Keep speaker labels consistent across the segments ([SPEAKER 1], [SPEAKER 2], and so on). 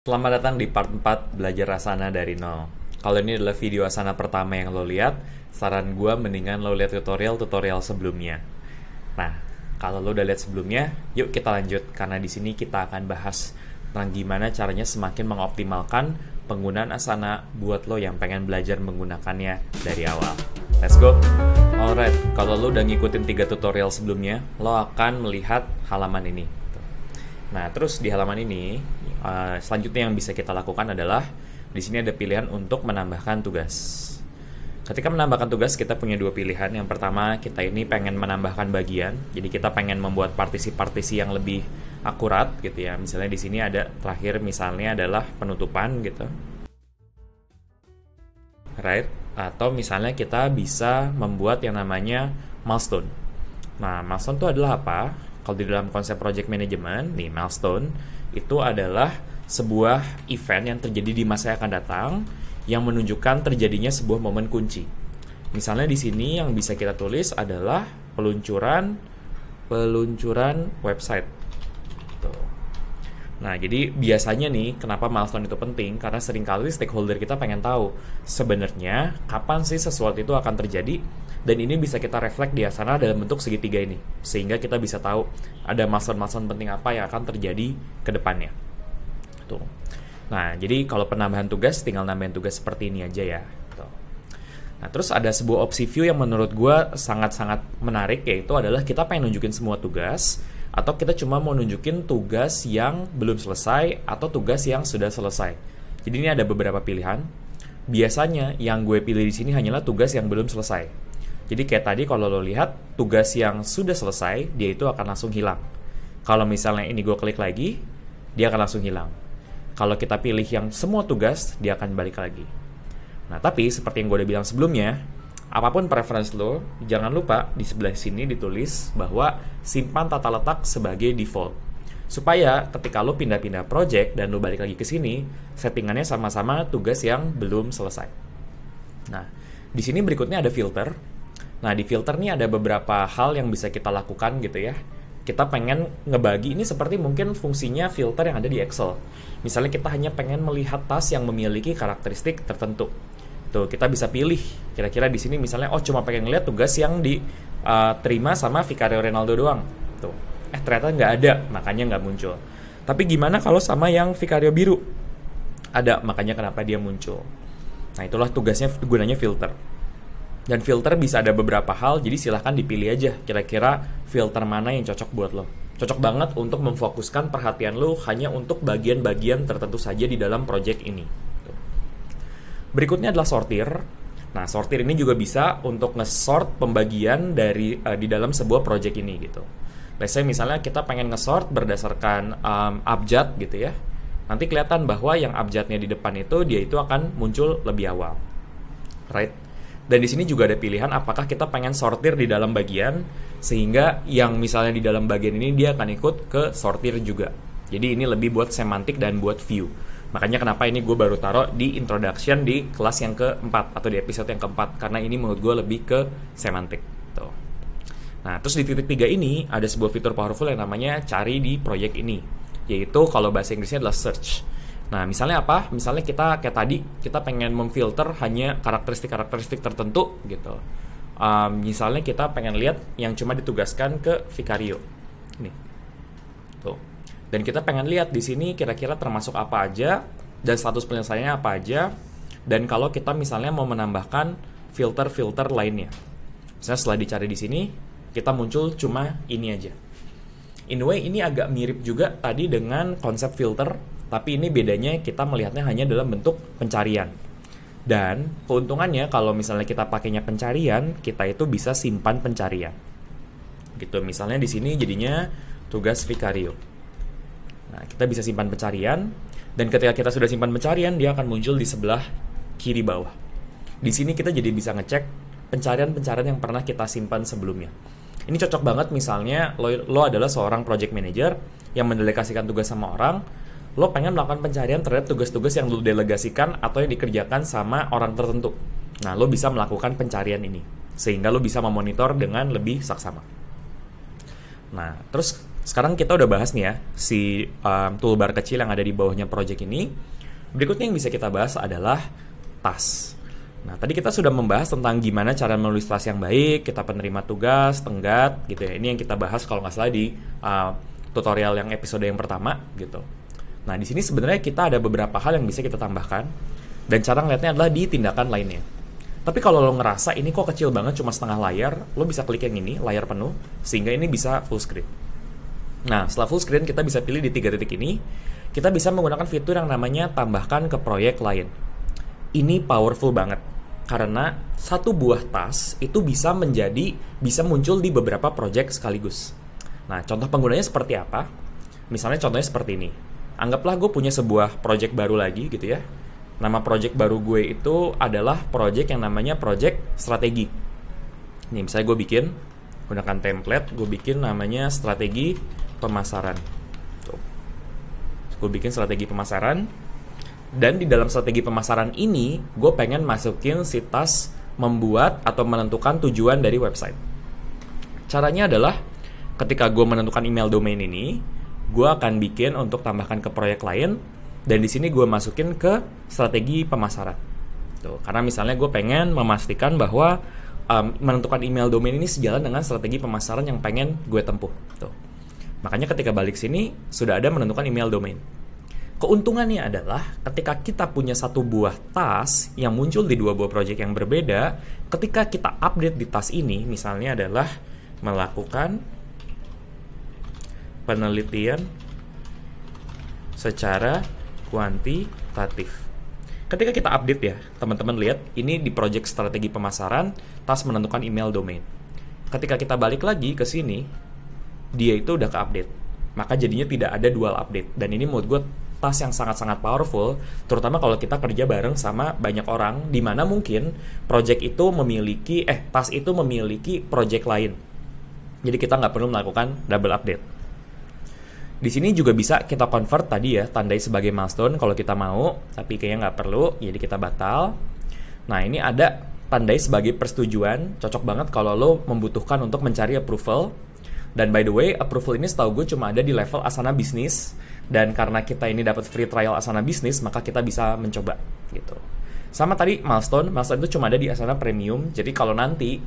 [SPEAKER 1] Selamat datang di part 4 Belajar Asana dari nol. Kalau ini adalah video Asana pertama yang lo lihat, saran gue mendingan lo lihat tutorial sebelumnya. Nah, kalau lo udah lihat sebelumnya, yuk kita lanjut karena di sini kita akan bahas tentang gimana caranya semakin mengoptimalkan penggunaan Asana buat lo yang pengen belajar menggunakannya dari awal. Let's go! Alright, kalau lo udah ngikutin 3 tutorial sebelumnya, lo akan melihat halaman ini. Nah, terus di halaman ini, selanjutnya yang bisa kita lakukan adalah di sini ada pilihan untuk menambahkan tugas. Ketika menambahkan tugas, kita punya 2 pilihan. Yang pertama, kita ini pengen menambahkan bagian. Jadi kita pengen membuat partisi-partisi yang lebih akurat gitu ya. Misalnya di sini ada terakhir misalnya adalah penutupan gitu. Right? Atau misalnya kita bisa membuat yang namanya milestone. Nah, milestone itu adalah apa? Kalau di dalam konsep project management, nih milestone itu adalah sebuah event yang terjadi di masa yang akan datang yang menunjukkan terjadinya sebuah momen kunci. Misalnya di sini yang bisa kita tulis adalah peluncuran website. Tuh. Nah, jadi biasanya nih kenapa milestone itu penting? Karena seringkali stakeholder kita pengen tahu sebenarnya kapan sih sesuatu itu akan terjadi. Dan ini bisa kita reflect di Asana dalam bentuk segitiga ini. Sehingga kita bisa tahu ada milestone-milestone penting apa yang akan terjadi ke depannya. Tuh. Nah, jadi kalau penambahan tugas, tinggal nambahin tugas seperti ini aja ya. Tuh. Nah, terus ada sebuah opsi view yang menurut gue sangat-sangat menarik, yaitu adalah kita pengen nunjukin semua tugas, atau kita cuma mau nunjukin tugas yang belum selesai, atau tugas yang sudah selesai. Jadi ini ada beberapa pilihan. Biasanya yang gue pilih di sini hanyalah tugas yang belum selesai. Jadi kayak tadi kalau lo lihat, tugas yang sudah selesai, dia itu akan langsung hilang. Kalau misalnya ini gue klik lagi, dia akan langsung hilang. Kalau kita pilih yang semua tugas, dia akan balik lagi. Nah, tapi seperti yang gue udah bilang sebelumnya, apapun preference lo, jangan lupa di sebelah sini ditulis bahwa simpan tata letak sebagai default. Supaya ketika lo pindah-pindah project dan lo balik lagi ke sini, settingannya sama-sama tugas yang belum selesai. Nah, di sini berikutnya ada filter. Nah, di filter nih ada beberapa hal yang bisa kita lakukan gitu ya. Kita pengen ngebagi ini seperti mungkin fungsinya filter yang ada di Excel. Misalnya kita hanya pengen melihat tas yang memiliki karakteristik tertentu. Tuh, kita bisa pilih. Kira-kira di sini misalnya, cuma pengen ngeliat tugas yang diterima sama Vicario Ronaldo doang. Tuh, ternyata nggak ada, makanya nggak muncul. Tapi gimana kalau sama yang Vicario biru? Ada, makanya kenapa dia muncul. Nah, itulah tugasnya, gunanya filter. Dan filter bisa ada beberapa hal, jadi silahkan dipilih aja kira-kira filter mana yang cocok buat lo. Cocok banget untuk memfokuskan perhatian lo hanya untuk bagian-bagian tertentu saja di dalam project ini. Berikutnya adalah sortir. Nah, sortir ini juga bisa untuk nge-sort pembagian dari di dalam sebuah project ini gitu. Let's say misalnya kita pengen nge-sort berdasarkan abjad gitu ya. Nanti kelihatan bahwa yang abjadnya di depan itu dia itu akan muncul lebih awal. Right? Dan di sini juga ada pilihan apakah kita pengen sortir di dalam bagian sehingga yang misalnya di dalam bagian ini dia akan ikut ke sortir juga. Jadi ini lebih buat semantik dan buat view. Makanya kenapa ini gue baru taruh di introduction di kelas yang keempat atau di episode yang keempat, karena ini menurut gue lebih ke semantik. Tuh. Nah, terus di titik 3 ini ada sebuah fitur powerful yang namanya cari di project ini, yaitu kalau bahasa Inggrisnya adalah search. Nah, misalnya apa? Misalnya kita kayak tadi, kita pengen memfilter hanya karakteristik-karakteristik tertentu gitu. Misalnya kita pengen lihat yang cuma ditugaskan ke Vicario. Nih. Tuh. Dan kita pengen lihat di sini kira-kira termasuk apa aja dan status penyelesaiannya apa aja. Dan kalau kita misalnya mau menambahkan filter-filter lainnya. Misalnya setelah dicari di sini, kita muncul cuma ini aja. In a way ini agak mirip juga tadi dengan konsep filter, tapi ini bedanya kita melihatnya hanya dalam bentuk pencarian. Dan keuntungannya kalau misalnya kita pakainya pencarian, kita itu bisa simpan pencarian. Gitu, misalnya di sini jadinya tugas Vicario. Nah, kita bisa simpan pencarian, dan ketika kita sudah simpan pencarian, dia akan muncul di sebelah kiri bawah. Di sini kita jadi bisa ngecek pencarian-pencarian yang pernah kita simpan sebelumnya. Ini cocok banget misalnya lo adalah seorang project manager yang mendelegasikan tugas sama orang. Lo pengen melakukan pencarian terhadap tugas-tugas yang lo delegasikan atau yang dikerjakan sama orang tertentu. Nah, lo bisa melakukan pencarian ini sehingga lo bisa memonitor dengan lebih saksama. Nah, terus sekarang kita udah bahas nih ya, si toolbar kecil yang ada di bawahnya project ini. Berikutnya yang bisa kita bahas adalah task. Nah, tadi kita sudah membahas tentang gimana cara menulis task yang baik, kita penerima tugas, tenggat, gitu ya. Ini yang kita bahas kalau nggak salah di tutorial yang episode yang pertama, gitu. Nah, di sini sebenarnya kita ada beberapa hal yang bisa kita tambahkan, dan cara ngeliatnya adalah di tindakan lainnya. Tapi kalau lo ngerasa ini kok kecil banget, cuma setengah layar, lo bisa klik yang ini, layar penuh, sehingga ini bisa full screen. Nah, setelah full screen, kita bisa pilih di 3 titik ini, kita bisa menggunakan fitur yang namanya tambahkan ke proyek lain. Ini powerful banget, karena satu buah task itu bisa muncul di beberapa proyek sekaligus. Nah, contoh penggunanya seperti apa? Misalnya contohnya seperti ini. Anggaplah gue punya sebuah proyek baru lagi gitu ya. Nama project baru gue itu adalah project yang namanya project strategi. Nih, misalnya gue bikin, gunakan template, gue bikin namanya strategi pemasaran. Tuh. Gue bikin strategi pemasaran, dan di dalam strategi pemasaran ini, gue pengen masukin si task membuat atau menentukan tujuan dari website. Caranya adalah, ketika gue menentukan email domain ini, gue akan bikin untuk tambahkan ke proyek lain, dan di sini gue masukin ke strategi pemasaran. Tuh, karena misalnya gue pengen memastikan bahwa menentukan email domain ini sejalan dengan strategi pemasaran yang pengen gue tempuh. Tuh. Makanya ketika balik sini sudah ada menentukan email domain. Keuntungannya adalah ketika kita punya satu buah task yang muncul di dua buah project yang berbeda, ketika kita update di task ini, misalnya adalah melakukan penelitian secara kuantitatif. Ketika kita update ya, teman-teman lihat, ini di project strategi pemasaran, task menentukan email domain. Ketika kita balik lagi ke sini, dia itu udah ke-update. Maka jadinya tidak ada dual update. Dan ini menurut gue task yang sangat-sangat powerful, terutama kalau kita kerja bareng sama banyak orang, di mana mungkin project itu memiliki, task itu memiliki project lain. Jadi kita nggak perlu melakukan double update. Di sini juga bisa kita convert tadi ya, tandai sebagai milestone kalau kita mau, tapi kayaknya nggak perlu, jadi kita batal. Nah, ini ada tandai sebagai persetujuan, cocok banget kalau lo membutuhkan untuk mencari approval. Dan by the way, approval ini setahu gue cuma ada di level Asana Business, dan karena kita ini dapat free trial Asana Business, maka kita bisa mencoba gitu. Sama tadi milestone itu cuma ada di Asana Premium. Jadi kalau nanti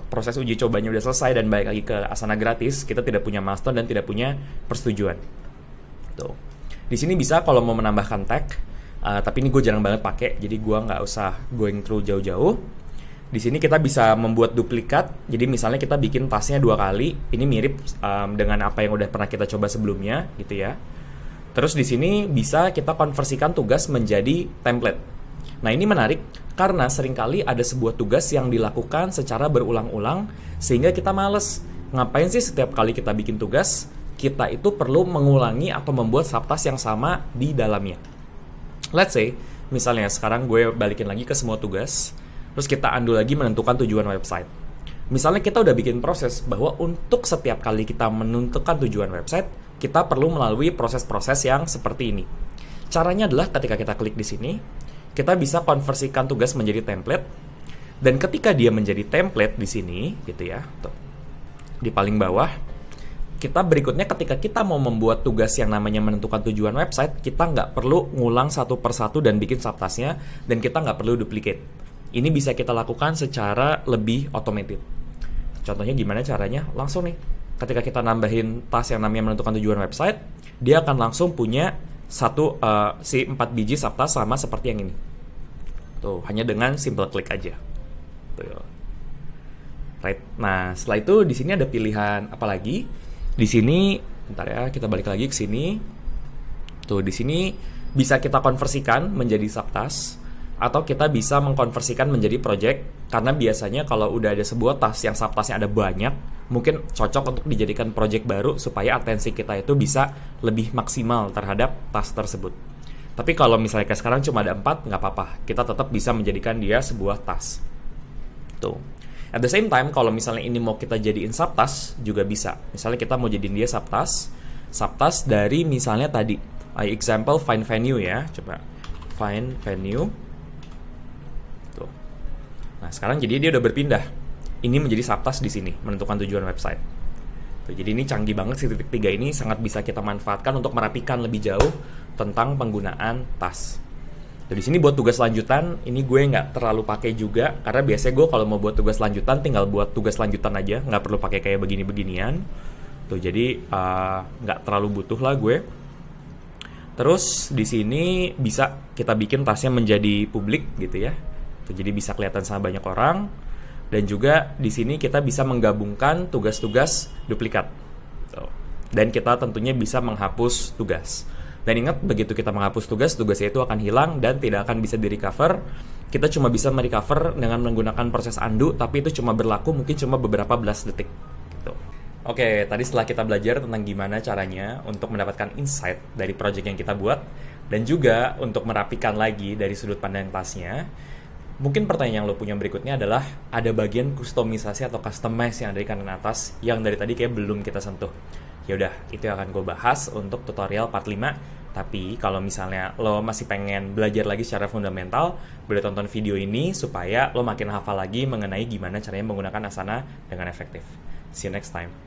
[SPEAKER 1] proses uji cobanya udah selesai dan balik lagi ke Asana gratis, kita tidak punya milestone dan tidak punya persetujuan. Tuh. Di sini bisa kalau mau menambahkan tag, tapi ini gue jarang banget pakai, jadi gue nggak usah going through jauh-jauh. Di sini kita bisa membuat duplikat. Jadi misalnya kita bikin tasknya 2 kali, ini mirip dengan apa yang udah pernah kita coba sebelumnya, gitu ya. Terus di sini bisa kita konversikan tugas menjadi template. Nah, ini menarik karena seringkali ada sebuah tugas yang dilakukan secara berulang-ulang sehingga kita males. Ngapain sih setiap kali kita bikin tugas, kita itu perlu mengulangi atau membuat subtask yang sama di dalamnya. Let's say, misalnya sekarang gue balikin lagi ke semua tugas, terus kita undo lagi menentukan tujuan website. Misalnya kita udah bikin proses bahwa untuk setiap kali kita menentukan tujuan website, kita perlu melalui proses-proses yang seperti ini. Caranya adalah ketika kita klik di sini, kita bisa konversikan tugas menjadi template, dan ketika dia menjadi template di sini, gitu ya, tuh, di paling bawah, kita berikutnya ketika kita mau membuat tugas yang namanya menentukan tujuan website, kita nggak perlu ngulang satu persatu dan bikin subtasknya, dan kita nggak perlu duplicate. Ini bisa kita lakukan secara lebih automated. Contohnya gimana caranya? Langsung nih, ketika kita nambahin task yang namanya menentukan tujuan website, dia akan langsung punya si 4 biji subtask sama seperti yang ini. Tuh, hanya dengan simple klik aja. Tuh. Right. Nah, setelah itu di sini ada pilihan apa lagi? Di sini, bentar ya, kita balik lagi ke sini. Tuh, di sini bisa kita konversikan menjadi subtask, atau kita bisa mengkonversikan menjadi project, karena biasanya kalau udah ada sebuah task yang subtasknya ada banyak, mungkin cocok untuk dijadikan project baru supaya atensi kita itu bisa lebih maksimal terhadap task tersebut. Tapi kalau misalnya kayak sekarang cuma ada 4, nggak apa-apa. Kita tetap bisa menjadikan dia sebuah task. Tuh. At the same time, kalau misalnya ini mau kita jadiin subtask, juga bisa. Misalnya kita mau jadiin dia subtask dari misalnya tadi, example find venue ya. Coba, find venue. Tuh. Nah, sekarang jadi dia udah berpindah. Ini menjadi subtask di sini, menentukan tujuan website. Tuh, jadi ini canggih banget sih titik 3 ini, sangat bisa kita manfaatkan untuk merapikan lebih jauh tentang penggunaan tas. Di sini buat tugas lanjutan, ini gue nggak terlalu pakai juga, karena biasanya gue kalau mau buat tugas lanjutan tinggal buat tugas lanjutan aja, nggak perlu pakai kayak begini-beginian. Tuh jadi nggak terlalu butuh lah gue. Terus di sini bisa kita bikin tasnya menjadi publik gitu ya. Tuh, jadi bisa kelihatan sama banyak orang. Dan juga di sini kita bisa menggabungkan tugas-tugas duplikat. Tuh. Dan kita tentunya bisa menghapus tugas. Dan ingat, begitu kita menghapus tugas, tugasnya itu akan hilang dan tidak akan bisa di-recover. Kita cuma bisa merecover dengan menggunakan proses undo, tapi itu cuma berlaku mungkin cuma beberapa belas detik. Gitu. Oke, tadi setelah kita belajar tentang gimana caranya untuk mendapatkan insight dari project yang kita buat, dan juga untuk merapikan lagi dari sudut pandang tasnya, mungkin pertanyaan yang lo punya berikutnya adalah, ada bagian kustomisasi atau customize yang ada di kanan atas yang dari tadi kayak belum kita sentuh. Ya udah, itu yang akan gue bahas untuk tutorial part 5. Tapi kalau misalnya lo masih pengen belajar lagi secara fundamental, boleh tonton video ini supaya lo makin hafal lagi mengenai gimana caranya menggunakan Asana dengan efektif. See you next time.